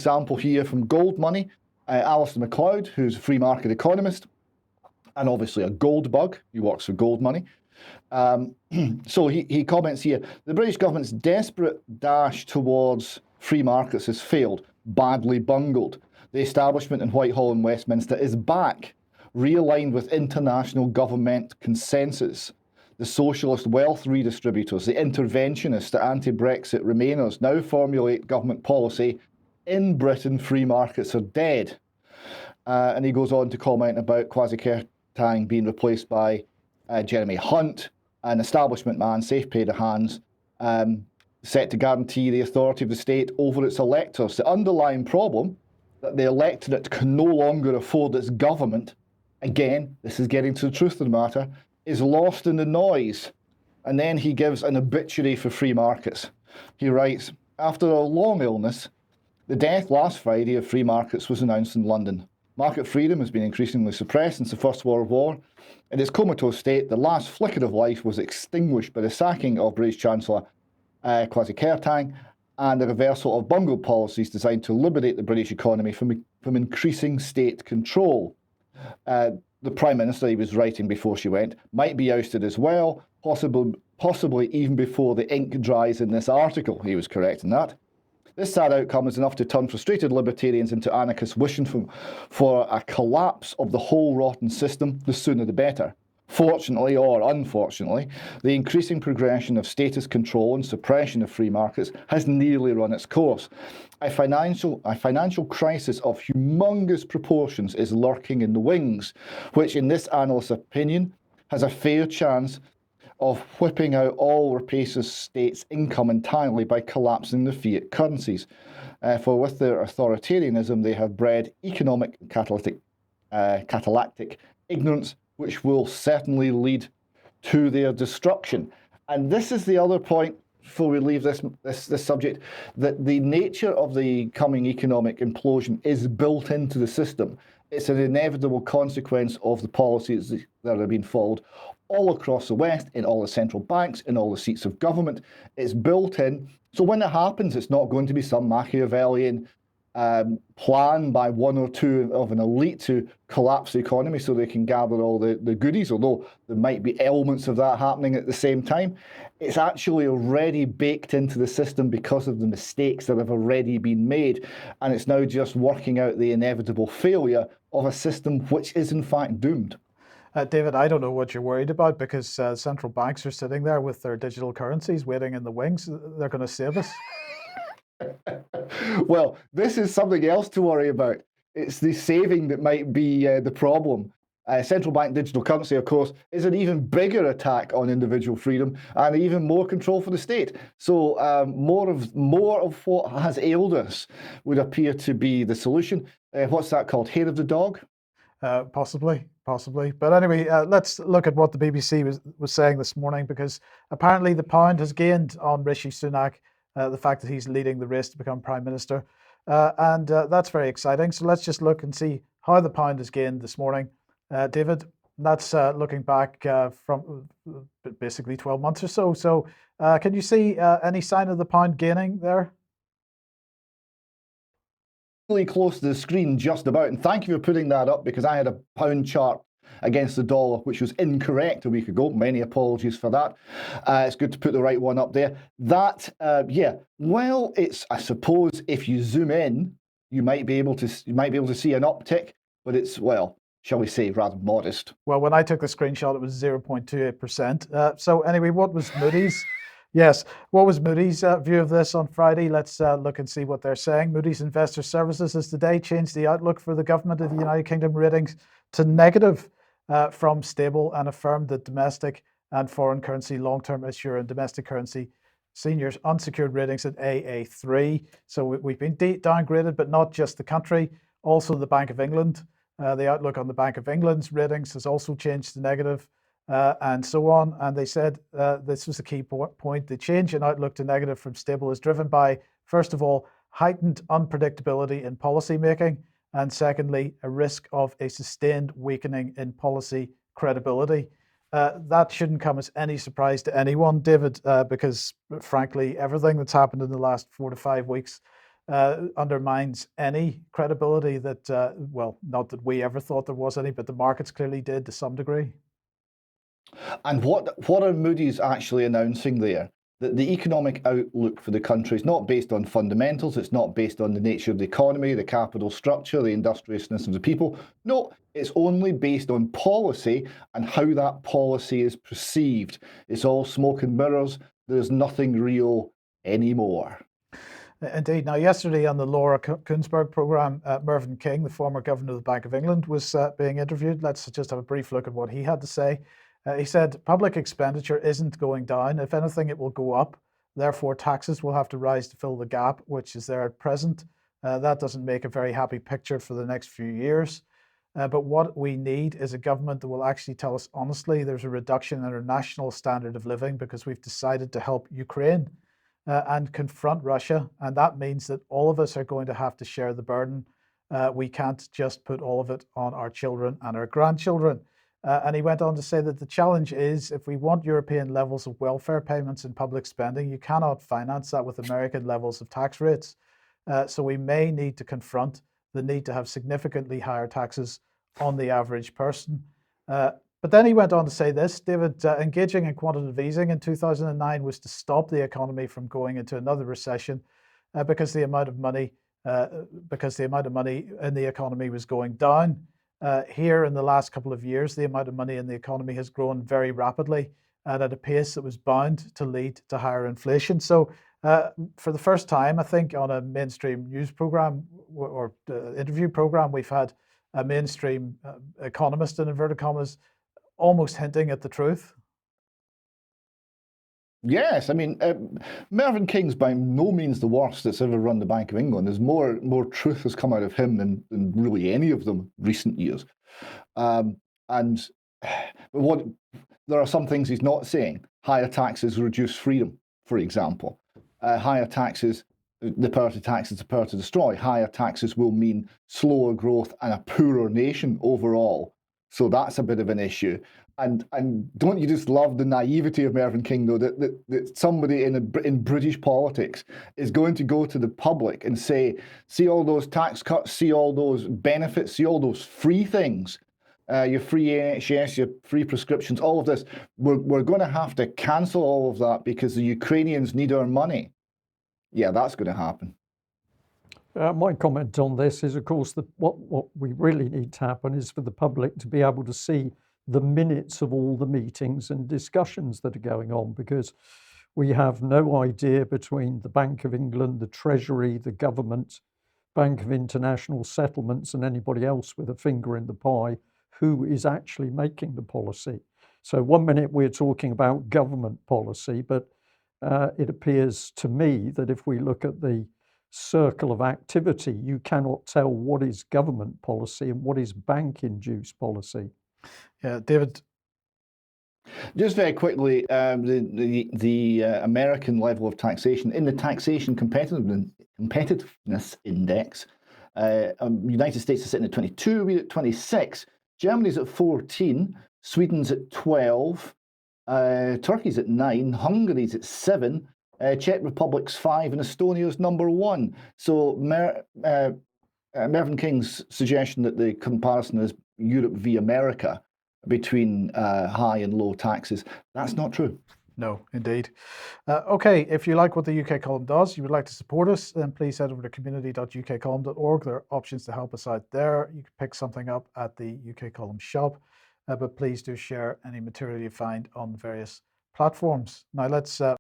example here from Goldmoney, Alistair MacLeod, who's a free market economist, and obviously a gold bug. He works for Goldmoney. So he comments here, the British government's desperate dash towards free markets has failed, badly bungled. The establishment in Whitehall and Westminster is back, realigned with international government consensus. The socialist wealth redistributors, the interventionists, the anti-Brexit Remainers now formulate government policy. In Britain, free markets are dead. And he goes on to comment about Kwasi Kwarteng being replaced by Jeremy Hunt, an establishment man, safe pair of hands, set to guarantee the authority of the state over its electors. The underlying problem that the electorate can no longer afford its government, again, this is getting to the truth of the matter, is lost in the noise. And then he gives an obituary for free markets. He writes, after a long illness, the death last Friday of free markets was announced in London. Market freedom has been increasingly suppressed since the First World War. In its comatose state, the last flicker of life was extinguished by the sacking of British Chancellor Kwasi Kwarteng and the reversal of bungled policies designed to liberate the British economy from increasing state control. The Prime Minister, he was writing before she went, might be ousted as well, possibly even before the ink dries in this article. He was correct in that. This sad outcome is enough to turn frustrated libertarians into anarchists wishing for a collapse of the whole rotten system, the sooner the better. Fortunately or unfortunately, the increasing progression of status control and suppression of free markets has nearly run its course. A financial crisis of humongous proportions is lurking in the wings, which in this analyst's opinion has a fair chance of whipping out all rapacious states' income entirely by collapsing the fiat currencies. For with their authoritarianism, they have bred economic catalytic ignorance, which will certainly lead to their destruction. And this is the other point, before we leave this subject, that the nature of the coming economic implosion is built into the system. It's an inevitable consequence of the policies that are being followed all across the West, in all the central banks, in all the seats of government. It's built in. So when it happens, it's not going to be some Machiavellian plan by one or two of an elite to collapse the economy so they can gather all the goodies, although there might be elements of that happening at the same time. It's actually already baked into the system because of the mistakes that have already been made. And it's now just working out the inevitable failure of a system which is in fact doomed. David, I don't know what you're worried about because central banks are sitting there with their digital currencies waiting in the wings. They're going to save us. Well, this is something else to worry about. It's the saving that might be the problem. Central bank digital currency, of course, is an even bigger attack on individual freedom and even more control for the state. So more of what has ailed us would appear to be the solution. What's that called? Hair of the dog? Possibly. But anyway, let's look at what the BBC was saying this morning, because apparently the pound has gained on Rishi Sunak, the fact that he's leading the race to become Prime Minister. And that's very exciting. So let's just look and see how the pound has gained this morning. David, that's looking back from basically 12 months or so. So can you see any sign of the pound gaining there? Really close to the screen just about, and thank you for putting that up, because I had a pound chart against the dollar which was incorrect a week ago. Many apologies for that. It's good to put the right one up there. That well, it's, I suppose if you zoom in, you might be able to see an uptick, but it's, well, shall we say, rather modest. Well, when I took the screenshot, it was 0.28%. So anyway, what was Moody's? Yes, what was Moody's view of this on Friday? Let's look and see what they're saying. Moody's Investor Services has today changed the outlook for the government of the United Kingdom ratings to negative from stable, and affirmed that domestic and foreign currency long-term issuer and domestic currency seniors unsecured ratings at AA3. So we've been downgraded, but not just the country, also the Bank of England. The outlook on the Bank of England's ratings has also changed to negative. And so on. And they said this was a key point. The change in outlook to negative from stable is driven by, first of all, heightened unpredictability in policy making, and secondly, a risk of a sustained weakening in policy credibility. That shouldn't come as any surprise to anyone, David, because frankly, everything that's happened in the last 4 to 5 weeks undermines any credibility that, well, not that we ever thought there was any, but the markets clearly did to some degree. And what are Moody's actually announcing there? That the economic outlook for the country is not based on fundamentals, it's not based on the nature of the economy, the capital structure, the industriousness of the people. No, it's only based on policy and how that policy is perceived. It's all smoke and mirrors. There's nothing real anymore. Indeed. Now, yesterday on the Laura Kuenssberg programme, Mervyn King, the former governor of the Bank of England, was being interviewed. Let's just have a brief look at what he had to say. He said, public expenditure isn't going down. If anything, it will go up. Therefore, taxes will have to rise to fill the gap, which is there at present. That doesn't make a very happy picture for the next few years. But what we need is a government that will actually tell us honestly there's a reduction in our national standard of living because we've decided to help Ukraine and confront Russia. And that means that all of us are going to have to share the burden. We can't just put all of it on our children and our grandchildren. And he went on to say that the challenge is if we want European levels of welfare payments and public spending, you cannot finance that with American levels of tax rates. So we may need to confront the need to have significantly higher taxes on the average person. But then he went on to say this, David, engaging in quantitative easing in 2009 was to stop the economy from going into another recession because the amount of money in the economy was going down. Here in the last couple of years, the amount of money in the economy has grown very rapidly and at a pace that was bound to lead to higher inflation. So for the first time, I think on a mainstream news program or interview program, we've had a mainstream economist, in inverted commas, almost hinting at the truth. Yes, I mean, Mervyn King's by no means the worst that's ever run the Bank of England. There's more truth has come out of him than really any of them recent years. But there are some things he's not saying. Higher taxes reduce freedom, for example. Higher taxes, the power to tax is the power to destroy. Higher taxes will mean slower growth and a poorer nation overall. So that's a bit of an issue. And don't you just love the naivety of Mervyn King, though, that somebody in British politics is going to go to the public and say, see all those tax cuts, see all those benefits, see all those free things, your free NHS, your free prescriptions, all of this. We're going to have to cancel all of that because the Ukrainians need our money. Yeah, that's going to happen. My comment on this is, of course, that what we really need to happen is for the public to be able to see the minutes of all the meetings and discussions that are going on, because we have no idea between the Bank of England, the Treasury, the government, Bank of International Settlements and anybody else with a finger in the pie who is actually making the policy. So one minute we're talking about government policy, but it appears to me that if we look at the circle of activity, you cannot tell what is government policy and what is bank-induced policy. Yeah, David. Just very quickly, the American level of taxation in the taxation competitiveness index, United States is sitting at 22, we're at 26. Germany's at 14, Sweden's at 12, Turkey's at 9, Hungary's at 7, Czech Republic's 5, and Estonia's number 1. So Mervyn King's suggestion that the comparison is Europe v America between high and low taxes, that's not true. No, indeed. Okay, if you like what the UK Column does, you would like to support us, then please head over to community.ukcolumn.org. There are options to help us out there. You can pick something up at the UK Column shop, but please do share any material you find on the various platforms. Now let's